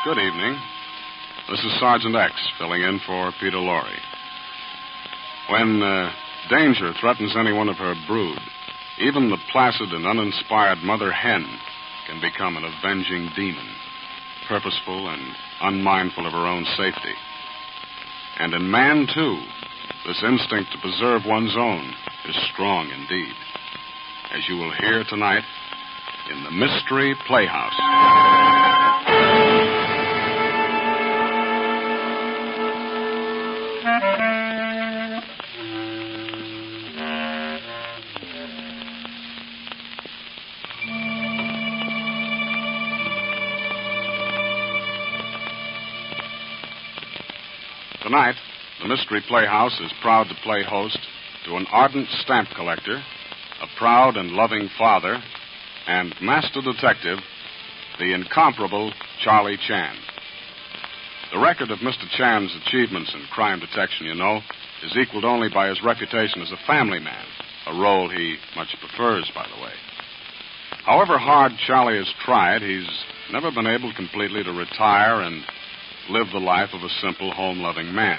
Good evening. This is Sergeant X filling in for Peter Lorre. When danger threatens any one of her brood, even the placid and uninspired mother hen can become an avenging demon, purposeful and unmindful of her own safety. And in man, too, this instinct to preserve one's own is strong indeed, as you will hear tonight in the Mystery Playhouse. Tonight, the Mystery Playhouse is proud to play host to an ardent stamp collector, a proud and loving father, and master detective, the incomparable Charlie Chan. The record of Mr. Chan's achievements in crime detection, is equaled only by his reputation as a family man, a role he much prefers, by the way. However hard Charlie has tried, he's never been able completely to retire and live the life of a simple, home-loving man.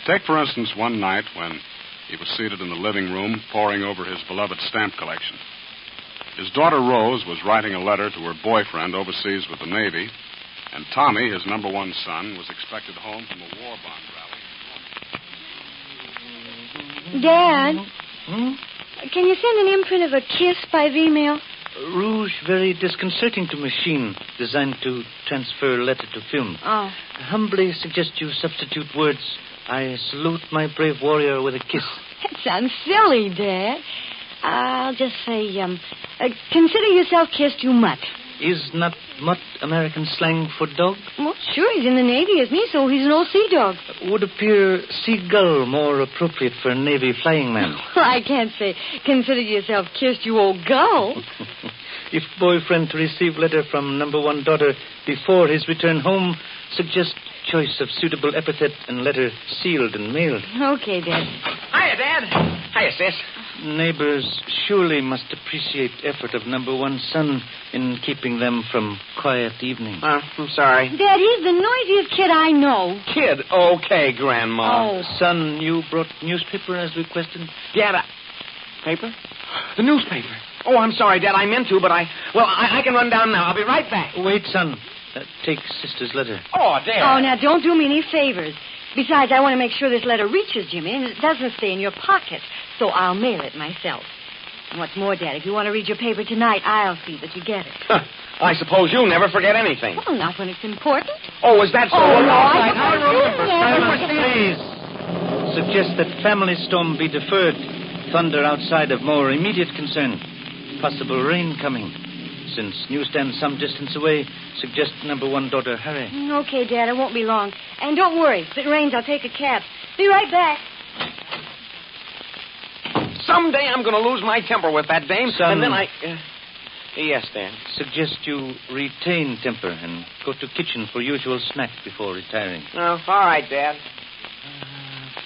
Take, for instance, one night when he was seated in the living room poring over his beloved stamp collection. His daughter Rose was writing a letter to her boyfriend overseas with the Navy, and Tommy, his number one son, was expected home from a war bond rally. Dad, can you send an imprint of a kiss by email? Rouge very disconcerting to machine, designed to transfer letter to film. Oh. Humbly suggest you substitute words. I salute my brave warrior with a kiss. That sounds silly, Dad. I'll just say, consider yourself kissed, you mutt. Is not mutt American slang for dog? Well, sure, he's in the Navy, isn't he? So he's an old sea dog. Would appear seagull more appropriate for a Navy flying man. Well, I can't say, consider yourself kissed, you old gull. If boyfriend to receive letter from number one daughter before his return home, suggest choice of suitable epithet and letter sealed and mailed. Okay, Dad. Hiya, Dad. Hiya, sis. Neighbors surely must appreciate effort of number one son in keeping them from quiet evening. I'm sorry. Dad, he's the noisiest kid I know. Kid, okay, Grandma. Oh. Son, you brought newspaper as requested? Dad, paper? The newspaper. Oh, I'm sorry, Dad. I meant to, but I can run down now. I'll be right back. Wait, son. Take sister's letter. Oh, Dad. Oh, now, don't do me any favors. Besides, I want to make sure this letter reaches Jimmy and it doesn't stay in your pocket, so I'll mail it myself. And what's more, Dad, if you want to read your paper tonight, I'll see that you get it. I suppose you never forget anything. Well, not when it's important. Oh, is that so? Oh, no, I remember. Please. Suggest that family storm be deferred. Thunder outside of more immediate concern. Possible rain coming. Since newsstand some distance away, suggest number one daughter hurry. Okay, Dad, it won't be long. And don't worry, if it rains, I'll take a cab. Be right back. Someday I'm going to lose my temper with that dame, Son, and then I... Yes, Dad. Suggest you retain temper and go to kitchen for usual snack before retiring. Oh, all right, Dad.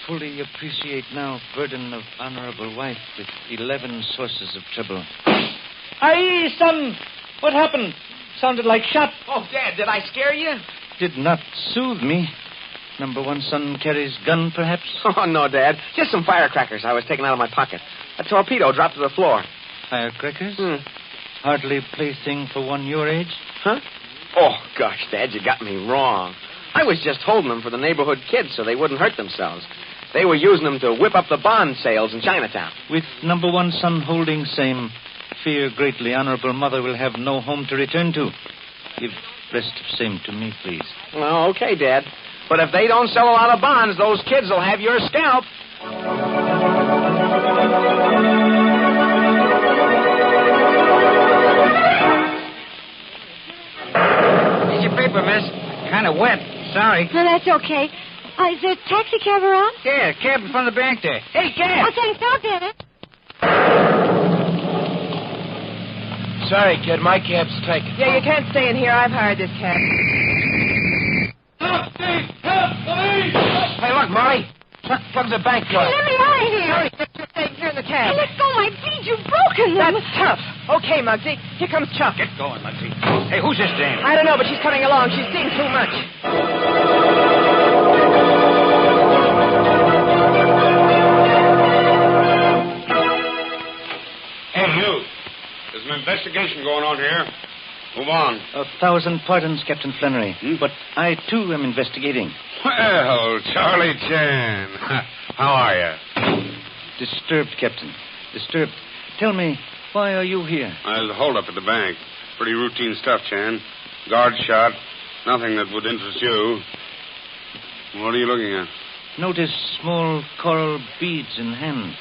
Fully appreciate now burden of honorable wife with 11 sources of trouble. Aye, son. What happened? Sounded like shot. Oh, Dad, did I scare you? Did not soothe me. Number one son carries gun, perhaps? Oh, no, Dad. Just some firecrackers I was taking out of my pocket. A torpedo dropped to the floor. Firecrackers? Hardly plaything for one your age? Huh? Oh, gosh, Dad, you got me wrong. I was just holding them for the neighborhood kids so they wouldn't hurt themselves. They were using them to whip up the bond sales in Chinatown. With number one son holding same, fear greatly honorable mother will have no home to return to. Give rest of same to me, please. Oh, okay, Dad. But if they don't sell a lot of bonds, those kids will have your scalp. Here's your paper, miss. Kind of wet. Sorry. No, that's okay. Is there a taxi cab around? Yeah, cab in front of the bank there. Hey, cab! Oh, thanks. I'll get it. Sorry, kid. My cab's taken. Yeah, you can't stay in here. I've hired this cab. Hey, look, Molly. Plug's a bank Hey, card. let me out of here. Hurry, you're in the cab. Hey, let go my feet. You've broken them. That's tough. Okay, Muggsy. Here comes Chuck. Get going, Muggsy. Hey, who's this dame? I don't know, but she's coming along. She's seen too much. Hey, you. There's an investigation going on here. Move on. 1,000 pardons, Captain Flannery. But I, too, am investigating. Well, Charlie Chan. How are you? Disturbed, Captain. Disturbed. Tell me, why are you here? I'll hold up at the bank. Pretty routine stuff, Chan. Guard shot. Nothing that would interest you. What are you looking at? Notice small coral beads in hand.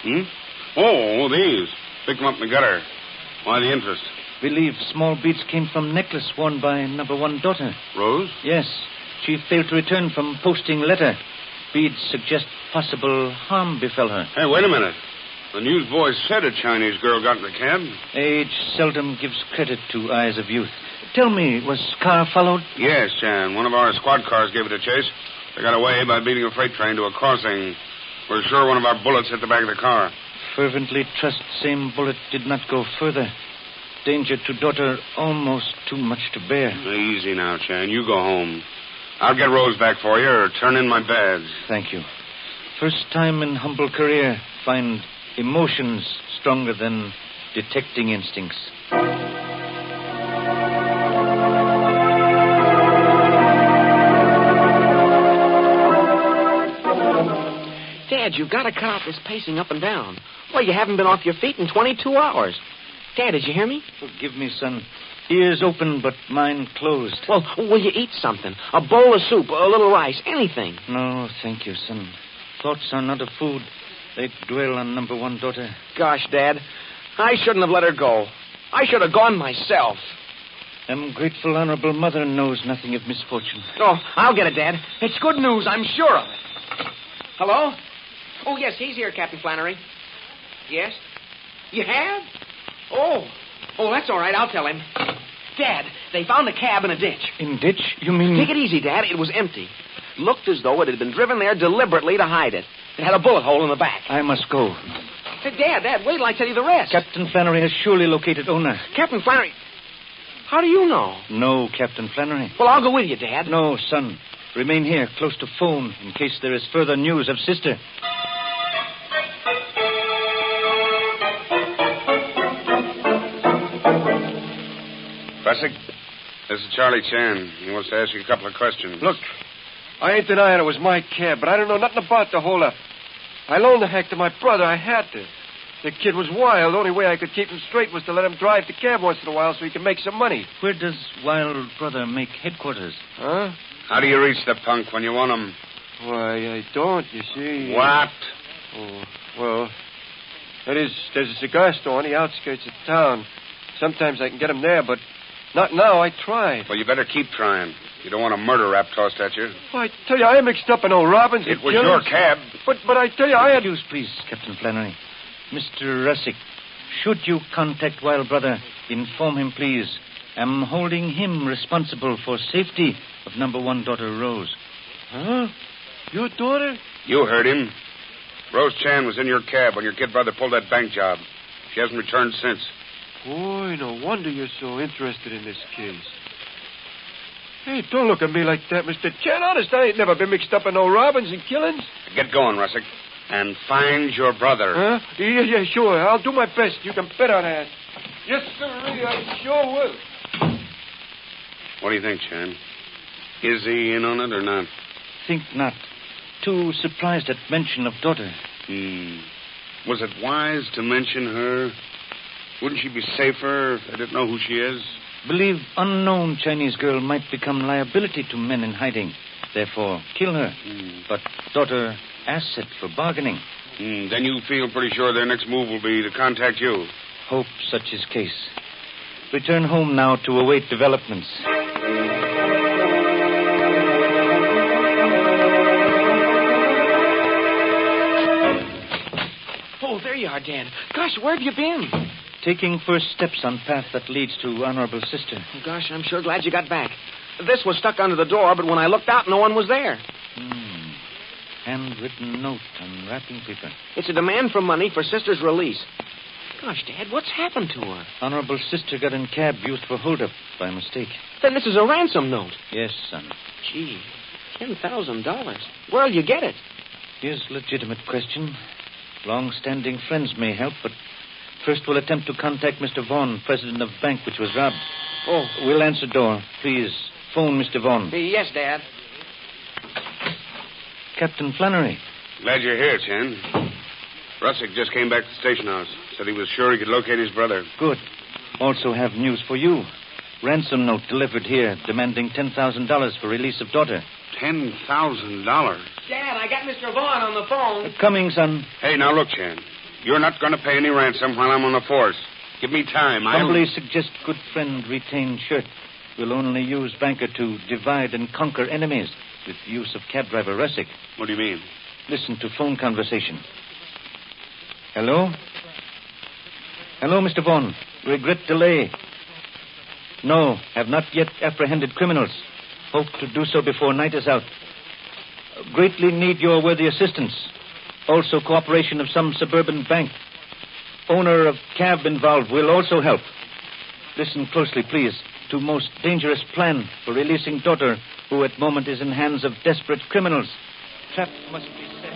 Oh, these. Picked them up in the gutter. Why the interest? Believe small beads came from necklace worn by number 1 daughter. Rose? Yes. She failed to return from posting letter. Beads suggest possible harm befell her. Hey, wait a minute. The newsboy said a Chinese girl got in the cab. Age seldom gives credit to eyes of youth. Tell me, was car followed? Yes, Chan. One of our squad cars gave it a chase. They got away by beating a freight train to a crossing. We're sure one of our bullets hit the back of the car. Fervently trust same bullet did not go further. Danger to daughter almost too much to bear. Easy now, Chan. You go home. I'll get Rose back for you or turn in my badge. Thank you. First time in humble career, find emotions stronger than detecting instincts. Dad, you've got to cut out this pacing up and down. Well, you haven't been off your feet in 22 hours. Dad, did you hear me? Forgive me, son. Ears open, but mind closed. Well, will you eat something? A bowl of soup, a little rice, anything. No, thank you, son. Thoughts are not of food. They dwell on number 1 daughter. Gosh, Dad, I shouldn't have let her go. I should have gone myself. Am grateful honorable mother knows nothing of misfortune. Oh, I'll get it, Dad. It's good news, I'm sure of it. Hello? Oh, yes, he's here, Captain Flannery. Yes? You have? Oh, that's all right. I'll tell him. Dad, they found a cab in a ditch. In ditch? You mean... Take it easy, Dad. It was empty. Looked as though it had been driven there deliberately to hide it. It had a bullet hole in the back. I must go. Hey, Dad, wait till I tell you the rest. Captain Flannery has surely located owner. Captain Flannery? How do you know? No, Captain Flannery. Well, I'll go with you, Dad. No, son. Remain here, close to phone, in case there is further news of sister. Pressick, this is Charlie Chan. He wants to ask you a couple of questions. Look, I ain't denying it was my cab, but I don't know nothing about the holdup. I loaned the hack to my brother. I had to. The kid was wild. The only way I could keep him straight was to let him drive the cab once in a while so he could make some money. Where does Wild Brother make headquarters? Huh? How do you reach the punk when you want him? Why, I don't, you see. What? Oh, well, there's a cigar store on the outskirts of town. Sometimes I can get him there, but not now. I tried. Well, you better keep trying. You don't want a murder rap tossed at you. Well, I tell you, I am mixed up in old Robbins. It was your cab. But I tell you, I had... Excuse, please, Captain Flannery. Mr. Russick, should you contact Wild Brother, inform him, please. I'm holding him responsible for safety of number 1 daughter, Rose. Huh? Your daughter? You heard him. Rose Chan was in your cab when your kid brother pulled that bank job. She hasn't returned since. Boy, no wonder you're so interested in this case. Hey, don't look at me like that, Mr. Chan. Honest, I ain't never been mixed up in no robbings and killings. Get going, Russick. And find your brother. Huh? Yeah, sure. I'll do my best. You can bet on that. Yes, sir. I sure will. What do you think, Chan? Is he in on it or not? Think not. Too surprised at mention of daughter. Was it wise to mention her? Wouldn't she be safer if they didn't know who she is? Believe unknown Chinese girl might become liability to men in hiding. Therefore, kill her. But daughter, asset for bargaining. Then you feel pretty sure their next move will be to contact you. Hope such is case. Return home now to await developments. Oh, there you are, Dan. Gosh, where have you been? Taking first steps on path that leads to honorable sister. Oh, gosh, I'm sure glad you got back. This was stuck under the door, but when I looked out, no one was there. Handwritten note on wrapping paper. It's a demand for money for sister's release. Gosh, Dad, what's happened to her? Honorable sister got in cab used for holdup by mistake. Then this is a ransom note. Yes, son. Gee, $10,000. Where'll you get it? Here's a legitimate question. Long-standing friends may help, but first we'll attempt to contact Mr. Vaughn, president of bank which was robbed. Oh. We'll answer door. Please, phone Mr. Vaughn. Yes, Dad. Captain Flannery. Glad you're here, Chan. Russick just came back to the station house. Said he was sure he could locate his brother. Good. Also have news for you. Ransom note delivered here, demanding $10,000 for release of daughter. $10,000? Dad, I got Mr. Vaughn on the phone. Coming, son. Hey, now look, Chan. You're not going to pay any ransom while I'm on the force. Give me time. Humbly suggest good friend retain shirt. We'll only use banker to divide and conquer enemies with use of cab driver Russick. What do you mean? Listen to phone conversation. Hello? Hello, Mr. Vaughn. Regret delay. No, have not yet apprehended criminals. Hope to do so before night is out. Greatly need your worthy assistance. Also cooperation of some suburban bank. Owner of cab involved will also help. Listen closely, please, to most dangerous plan for releasing daughter who at moment is in hands of desperate criminals. Trap must be set.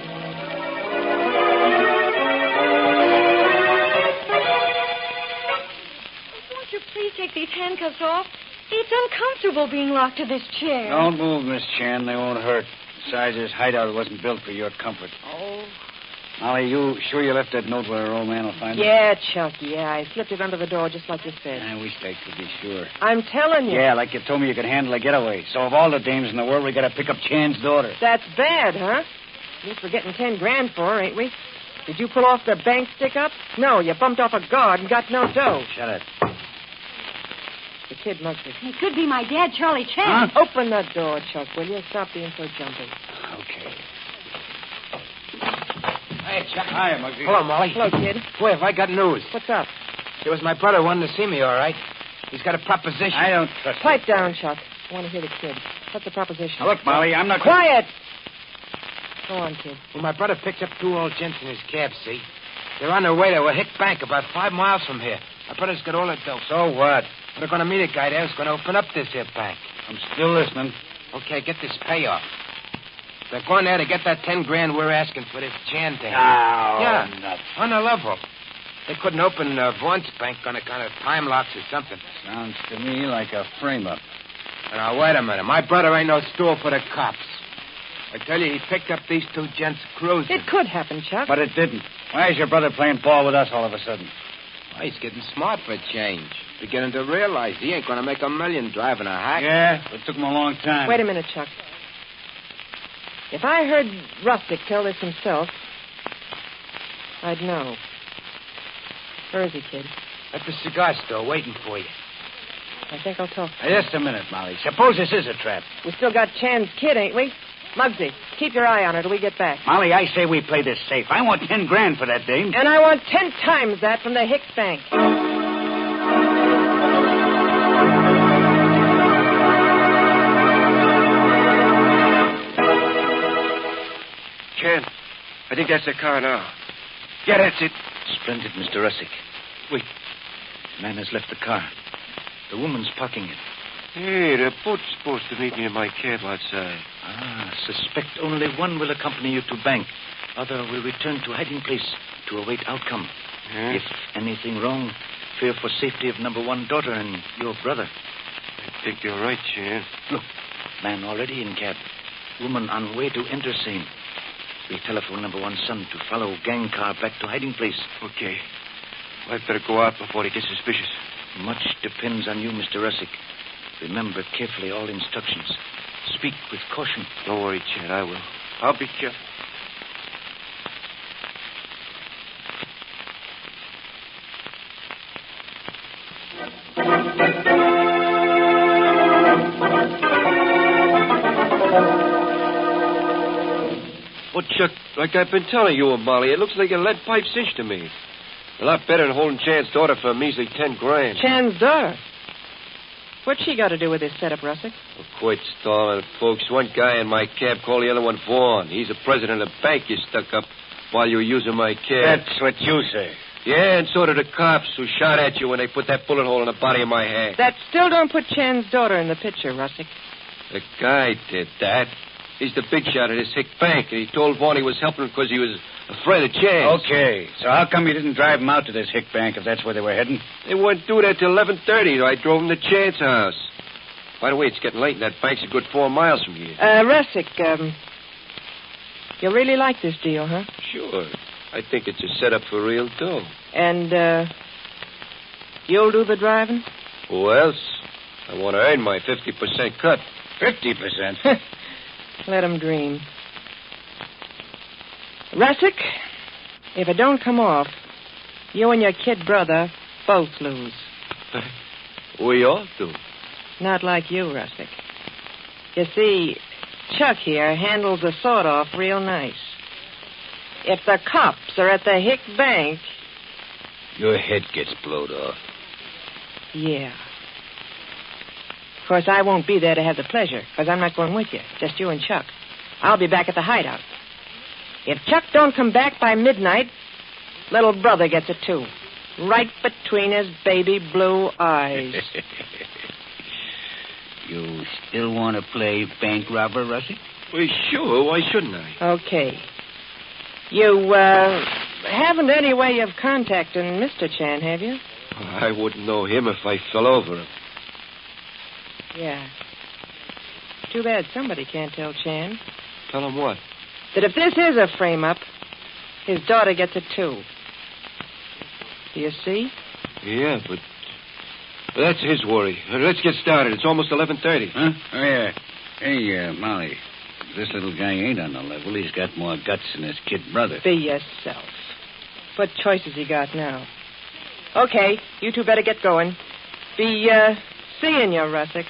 Won't you please take these handcuffs off? It's uncomfortable being locked to this chair. Don't move, Miss Chan. They won't hurt. Besides, this hideout wasn't built for your comfort. Oh. Molly, you sure you left that note where our old man will find it? Yeah, Chuck, yeah. I slipped it under the door just like you said. I wish they could be sure. I'm telling you. Yeah, like you told me you could handle a getaway. So of all the dames in the world, we got to pick up Chan's daughter. That's bad, huh? Guess we're getting $10,000 for her, ain't we? Did you pull off the bank stick-up? No, you bumped off a guard and got no dough. Shut it. The kid must be. It could be my dad, Charlie Chan. Huh? Open that door, Chuck, will you? Stop being so jumpy. Okay. Hey, Chuck. Hi, Muggsy. Hello, Molly. Hello, kid. Boy, have I got news. What's up? It was my brother wanted to see me, all right. He's got a proposition. I don't trust Pipe down, Chuck. I want to hear the kid. What's the proposition? Now, look, Molly, I'm not... Quiet! Go on, kid. Well, my brother picked up two old gents in his cab, see? They're on their way to a hick bank about 5 miles from here. My brother's got all the dough. So what? They're going to meet a guy there who's going to open up this here bank. I'm still listening. Okay, get this payoff. They're going there to get that $10,000 we're asking for this Chan thing. Oh, yeah, nuts. on the level. They couldn't open Vaughn's bank on account of time locks or something. Sounds to me like a frame-up. Now, wait a minute. My brother ain't no stool for the cops. I tell you, he picked up these two gents cruising. It could happen, Chuck. But it didn't. Why is your brother playing ball with us all of a sudden? Well, he's getting smart for a change. Beginning to realize he ain't going to make $1 million driving a hack. Yeah, but it took him a long time. Wait a minute, Chuck. If I heard Rustick tell this himself, I'd know. Where is he, kid? At the cigar store waiting for you. I think I'll talk. Now, just a minute, Molly. Suppose this is a trap. We still got Chan's kid, ain't we? Muggsy, keep your eye on her till we get back. Molly, I say we play this safe. I want $10,000 for that dame. And I want 10 times that from the Hicks Bank. Chan, I think that's the car now. Yeah, that's it. Splendid, Mr. Russick. Wait. The man has left the car. The woman's parking it. Hey, the boat's supposed to meet me in my cab outside. Suspect only one will accompany you to bank. Other will return to hiding place to await outcome. Huh? If anything wrong, fear for safety of number one daughter and your brother. I think you're right, Chan. Look, man already in cab. Woman on way to enter scene. We telephone number one son to follow gang car back to hiding place. Okay. I'd better go out before he gets suspicious. Much depends on you, Mr. Russick. Remember carefully all instructions. Speak with caution. Don't worry, Chan, I will. I'll be careful. Well, Chuck, like I've been telling you and Molly, it looks like a lead pipe cinch to me. A lot better than holding Chan's daughter for a measly $10,000. Chan's daughter? What's she got to do with this setup, Russick? Well, quit stalling, folks. One guy in my cab called the other one Vaughn. He's the president of the bank you stuck up while you were using my cab. That's what you say. Yeah, and so did the cops who shot at you when they put that bullet hole in the body of my head. That still don't put Chan's daughter in the picture, Russick. The guy did that. He's the big shot at this hick bank, and he told Vaughn he was helping him because he was afraid of Chan. Okay, so how come you didn't drive him out to this hick bank if that's where they were heading? They wouldn't do that till 11:30, so I drove him to Chan's house. By the way, it's getting late, and that bank's a good 4 miles from here. Russick, you really like this deal, huh? Sure. I think it's a setup for real dough. And, you'll do the driving? Who else? I want to earn my 50% cut. 50%? Let him dream. Russick, if it don't come off, you and your kid brother both lose. We all do. Not like you, Russick. You see, Chuck here handles the sawed-off real nice. If the cops are at the hick bank... Your head gets blowed off. Yeah. Of course, I won't be there to have the pleasure, because I'm not going with you. Just you and Chuck. I'll be back at the hideout. If Chuck don't come back by midnight, little brother gets it, too. Right between his baby blue eyes. You still want to play bank robber, Russie? Well, sure. Why shouldn't I? Okay. You, haven't any way of contacting Mr. Chan, have you? I wouldn't know him if I fell over him. Yeah. Too bad somebody can't tell Chan. Tell him what? That if this is a frame-up, his daughter gets it, too. Do you see? Yeah, but that's his worry. Let's get started. It's almost 11:30. Huh? Oh, yeah. Hey, Molly, this little guy ain't on the level. He's got more guts than his kid brother. Be yourself. What choice has he got now? Okay, you two better get going. Be, seeing you, Russick.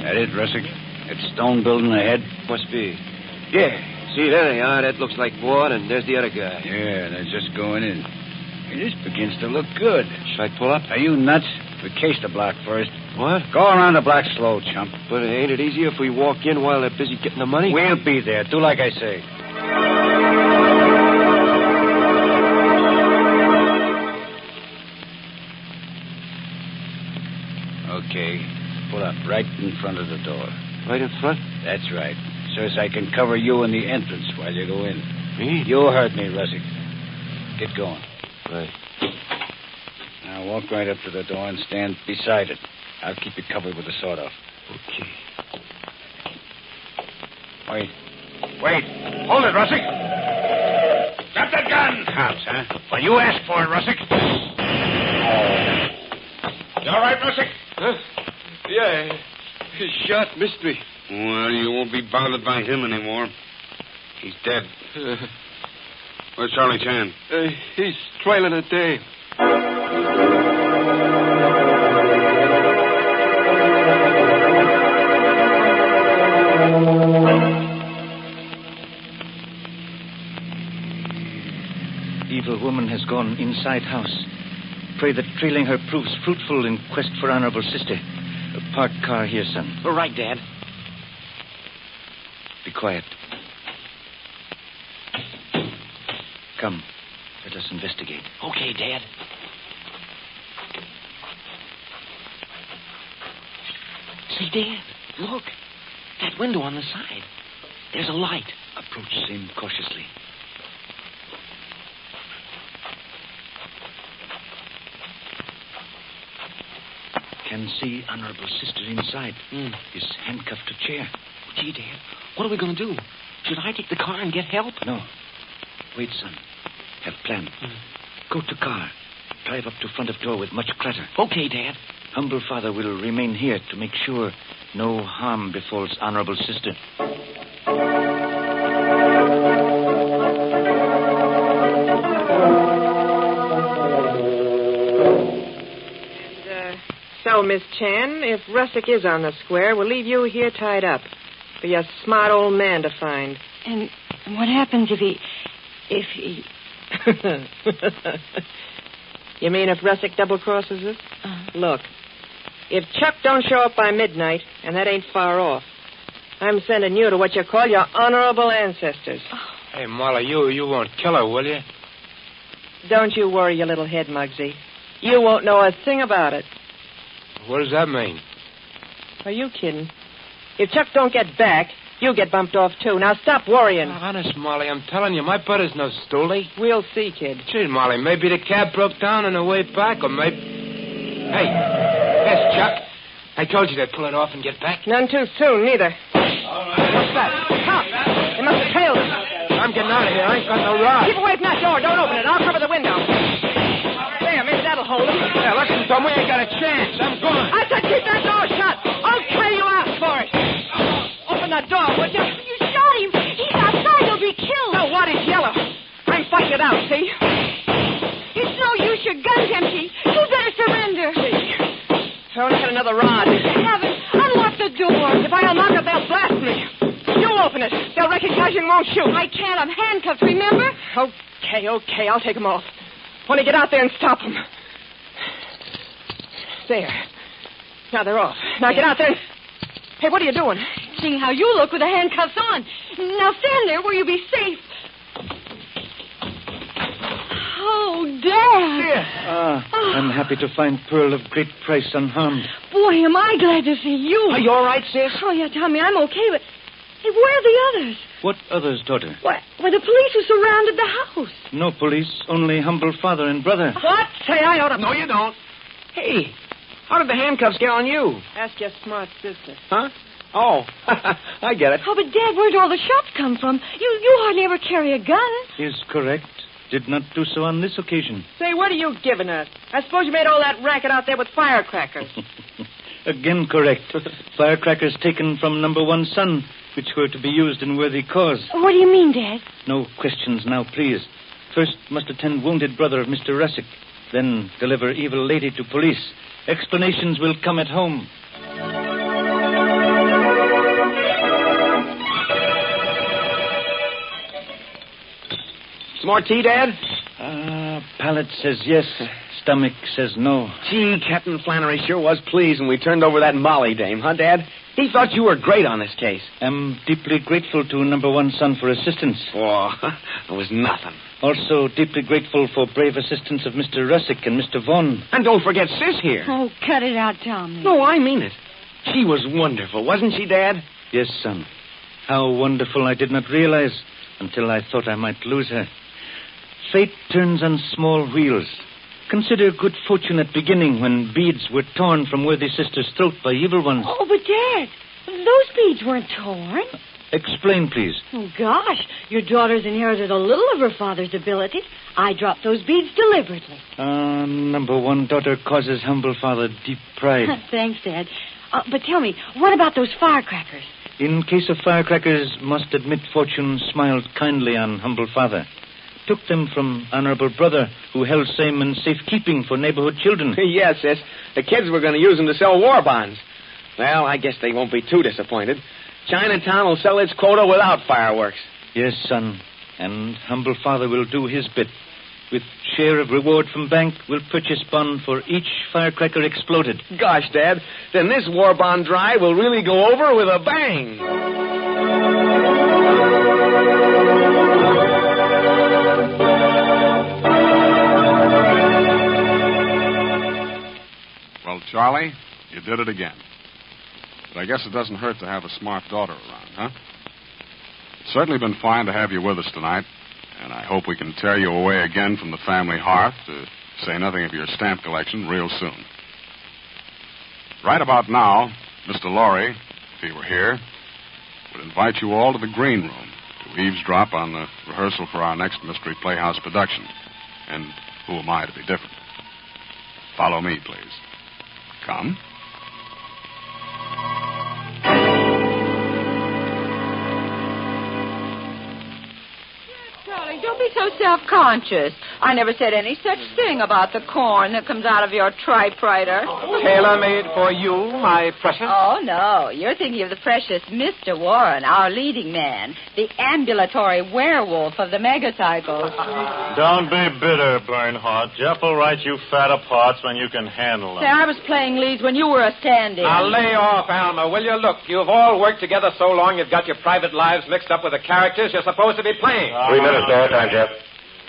That it, Russick? That stone building ahead? Must be. Yeah. See, there they are. That looks like Ward, and there's the other guy. Yeah, they're just going in. Hey, this begins to look good. Should I pull up? Are you nuts? We case the block first. What? Go around the block slow, chump. But ain't it easier if we walk in while they're busy getting the money? We'll be there. Do like I say. Okay. Pull up right in front of the door. Right in front? That's right. So as I can cover you in the entrance while you go in. Me? You heard me, Russick. Get going. Right. Now walk right up to the door and stand beside it. I'll keep you covered with the sawed-off. Okay. Wait. Hold it, Russick. Drop that gun. Cops, huh? Well, you asked for it, Russick. You all right, Russick? Huh? Yeah. His shot missed me. Well, you won't be bothered by him anymore. He's dead. Where's Charlie Chan? He's trailing a dame. Evil woman has gone inside house. Pray that trailing her proves fruitful in quest for honorable sister. Park car here, son. All right, Dad. Be quiet. Come. Let us investigate. Okay, Dad. Say, Dad, look. That window on the side. There's a light. Approach same cautiously. Can see honorable sister inside. Is handcuffed to chair. Gee, Dad, what are we going to do? Should I take the car and get help? No. Wait, son. Have plan. Go to car. Drive up to front of door with much clatter. Okay, Dad. Humble father will remain here to make sure no harm befalls honorable sister. So, Miss Chan, if Russick is on the square, we'll leave you here tied up. Be a smart old man to find. And What happens if he... You mean if Russick double-crosses us? Look, if Chuck don't show up by midnight, and that ain't far off, I'm sending you to what you call your honorable ancestors. Hey, Molly, you won't kill her, will you? Don't you worry your little head, Muggsy. You won't know a thing about it. What does that mean? Are you kidding? If Chuck don't get back, you get bumped off, too. Now, stop worrying. Honest, Molly, I'm telling you, my brother's no stoolie. We'll see, kid. Gee, Molly, maybe the cab broke down on the way back, or maybe... Hey, there's Chuck. I told you they'd pull it off and get back. None too soon, neither. What's that? Come. They must have trailed him. I'm getting out of here. I ain't got no rod. Keep away from that door. Don't open it. I'll cover the window. There, maybe that'll hold him. Yeah, listen, Tom, we ain't got a chance. I'm going. I said keep that door shut. Okay, you asked for it. Open that door, would you? You shot him. He's outside. He'll be killed. No, what? He's yellow. I'm fighting it out, see? It's no use. Your gun's empty. You better surrender. I only got another rod. Heaven, unlock the door. If I unlock it, they'll blast me. You open it. They'll recognize you and won't shoot. I can't. I'm handcuffed, remember? Okay. I'll take them off. Only get out there and stop them. There. Now they're off. Now get out there and... Hey, what are you doing? Seeing how you look with the handcuffs on. Now stand there where you'll be safe. Oh, Dad. I'm happy to find Pearl of great price unharmed. Boy, am I glad to see you. Are you all right, sis? Oh, yeah, Tommy, I'm okay, but... Hey, where are the others? What others, daughter? Why, the police who surrounded the house. No police, only humble father and brother. What? Say, I ought to... No, you don't. Hey, how did the handcuffs get on you? Ask your smart sister. Huh? Oh, I get it. Oh, but, Dad, where'd all the shots come from? You hardly ever carry a gun. Is correct. Did not do so on this occasion. Say, what are you giving us? I suppose you made all that racket out there with firecrackers. Again correct. Firecrackers taken from number one son, which were to be used in worthy cause. What do you mean, Dad? No questions now, please. First must attend wounded brother of Mr. Russick. Then deliver evil lady to police. Explanations will come at home. Some more tea, Dad? Palate says yes. Stomach says no. Gee, Captain Flannery sure was pleased when we turned over that Molly dame, huh, Dad? He thought you were great on this case. Am deeply grateful to number one son for assistance. Oh, it was nothing. Also deeply grateful for brave assistance of Mr. Russick and Mr. Vaughn. And don't forget Sis here. Oh, cut it out, Tommy. No, I mean it. She was wonderful, wasn't she, Dad? Yes, son. How wonderful I did not realize until I thought I might lose her. Fate turns on small wheels. Consider good fortune at beginning when beads were torn from worthy sister's throat by evil ones. Oh, but, Dad, those beads weren't torn. Explain, please. Oh, gosh. Your daughter's inherited a little of her father's ability. I dropped those beads deliberately. Number one daughter causes humble father deep pride. Thanks, Dad. But tell me, what about those firecrackers? In case of firecrackers, must admit fortune smiled kindly on humble father. Took them from honorable brother, who held same in safekeeping for neighborhood children. Yes, Sis. The kids were going to use them to sell war bonds. Well, I guess they won't be too disappointed. Chinatown will sell its quota without fireworks. Yes, son. And humble father will do his bit. With share of reward from bank, will purchase bond for each firecracker exploded. Gosh, Dad, then this war bond drive will really go over with a bang. Well, Charlie, you did it again. But I guess it doesn't hurt to have a smart daughter around, huh? It's certainly been fine to have you with us tonight, and I hope we can tear you away again from the family hearth, to say nothing of your stamp collection, real soon. Right about now, Mr. Laurie, if he were here, would invite you all to the green room to eavesdrop on the rehearsal for our next Mystery Playhouse production. And who am I to be different? Follow me, please. Come. Darling, don't be so self-conscious. I never said any such thing about the corn that comes out of your typewriter. Tailor-made for you, my precious. Oh, no. You're thinking of the precious Mr. Warren, our leading man, the ambulatory werewolf of the megacycles. Don't be bitter, Bernhardt. Jeff will write you fatter parts when you can handle them. Say, I was playing leads when you were a stand-in. Now, lay off, Alma, will you? Look, you've all worked together so long you've got your private lives mixed up with the characters you're supposed to be playing. 3 minutes to airtime, Jeff.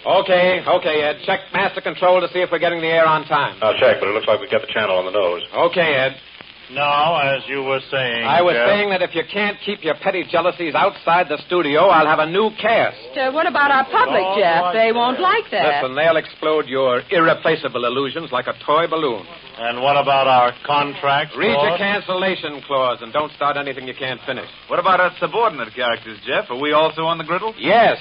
Okay, Ed. Check master control to see if we're getting the air on time. I'll check, but it looks like we've got the channel on the nose. Okay, Ed. Now, as you were saying... I was Jeff... saying that if you can't keep your petty jealousies outside the studio, I'll have a new cast. What about our public, Jeff? They won't like that. Listen, they'll explode your irreplaceable illusions like a toy balloon. And what about our contract? Read your cancellation clause and don't start anything you can't finish. What about our subordinate characters, Jeff? Are we also on the griddle? Yes.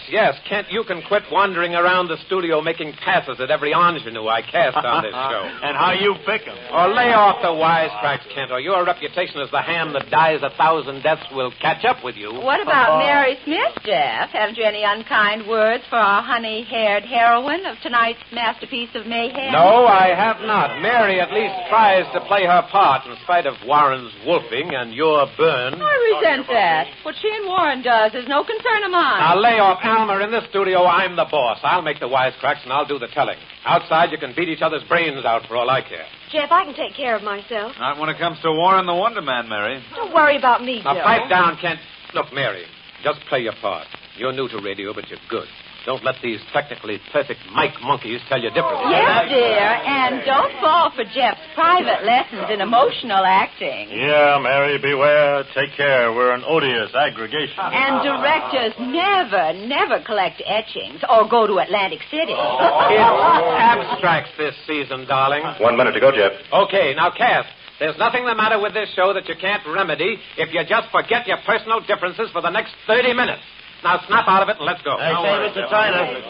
Kent, you can quit wandering around the studio making passes at every ingenue I cast on this show. And how you pick them. Or lay off the wisecracks, Kent, or your reputation as the ham that dies 1,000 deaths will catch up with you. What about Mary Smith, Jeff? Haven't you any unkind words for our honey-haired heroine of tonight's masterpiece of mayhem? No, I have not. Mary at least tries to play her part in spite of Warren's wolfing and your burn. I resent that. What she and Warren does is no concern of mine. Now, lay off, Alma. In this studio, I'm the boss. I'll make the wisecracks and I'll do the telling. Outside, you can beat each other's brains out for all I care. Jeff, I can take care of myself. Not when it comes to Warren the Wonder Man, Mary. Don't worry about me, Joe. Now, pipe down, Kent. Look, Mary, just play your part. You're new to radio, but you're good. Don't let these technically perfect mic monkeys tell you differently. Yes, dear, and don't fall for Jeff's private lessons in emotional acting. Yeah, Mary, beware. Take care. We're an odious aggregation. And directors never collect etchings or go to Atlantic City. It's abstracts this season, darling. 1 minute to go, Jeff. Okay, now, Cass, there's nothing the matter with this show that you can't remedy if you just forget your personal differences for the next 30 minutes. Now, snap out of it and let's go. Hey, say, Mr. Tyner.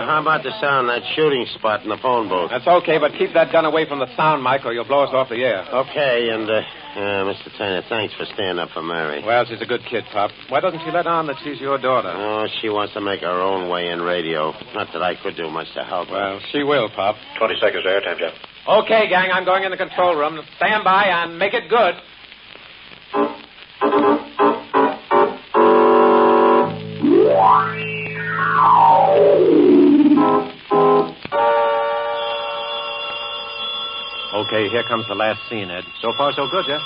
How about the sound, that shooting spot in the phone booth? That's okay, but keep that gun away from the sound mic or you'll blow us off the air. Okay, and, Mr. Tyner, thanks for standing up for Mary. Well, she's a good kid, Pop. Why doesn't she let on that she's your daughter? Oh, she wants to make her own way in radio. Not that I could do much to help her. Well, she will, Pop. 20 seconds to airtime, Jeff. Okay, gang, I'm going in the control room. Stand by and make it good. Okay, here comes the last scene, Ed. So far, so good, Jeff.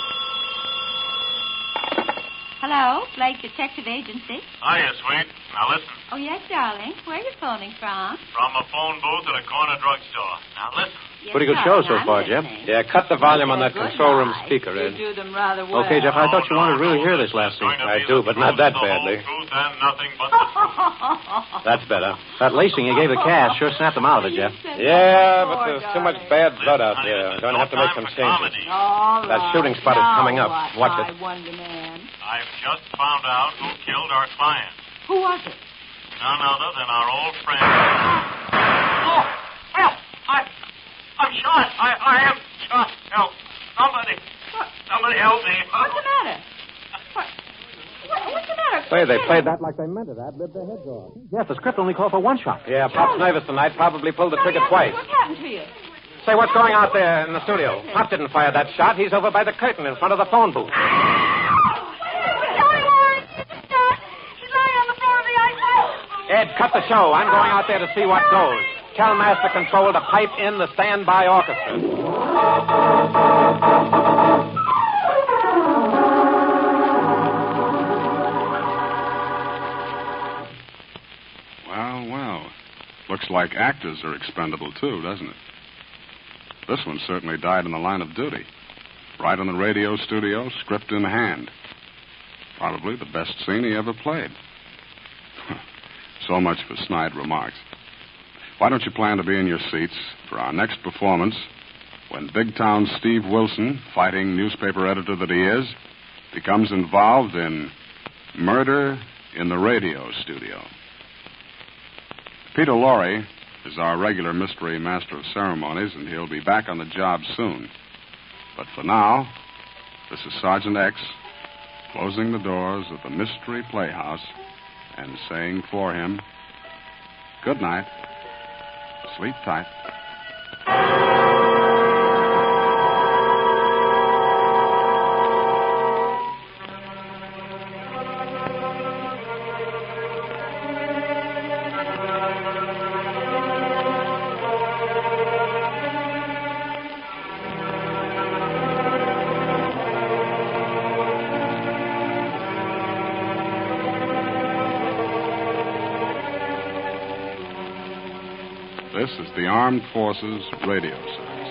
Hello, Blake Detective Agency. Hiya, sweet. Now listen. Oh, yes, darling. Where are you phoning from? From a phone booth at a corner drugstore. Now listen. Yes, Pretty good show so far, Jeff. Yeah, cut the volume on that control room speaker, Ed. You do them rather well. Okay, Jeff, I thought you wanted to really hear this last scene. I do, but not that badly. Truth and nothing but the truth. That's better. That lacing you gave the cast sure snapped them out of it, Jeff. Yeah, but there's too much bad blood out there. I'm going to have to make some changes. All right. That shooting spot is coming up. Watch it. Wonder Man. I've just found out who killed our client. Who was it? None other than our old friend. Oh, help! I'm shot. I am shot. Help. Somebody help me. What's the matter? What's the matter? Say, they played that like they meant it. I'd rip their heads off. Jeff, the script only called for one shot. Yeah, Pop's nervous tonight. Probably pulled the trigger twice. What happened to you? Say, what's going on out there in the studio? Pop didn't fire that shot. He's over by the curtain in front of the phone booth. Ed, cut the show. I'm going out there to see what goes. Tell Master Control to pipe in the standby orchestra. Well. Looks like actors are expendable, too, doesn't it? This one certainly died in the line of duty. Right in the radio studio, script in hand. Probably the best scene he ever played. So much for snide remarks. Why don't you plan to be in your seats for our next performance when big town Steve Wilson, fighting newspaper editor that he is, becomes involved in murder in the radio studio. Peter Lorre is our regular mystery master of ceremonies, and he'll be back on the job soon. But for now, this is Sergeant X closing the doors of the Mystery Playhouse and saying for him, good night, Sleep tight. This is the Armed Forces Radio Service.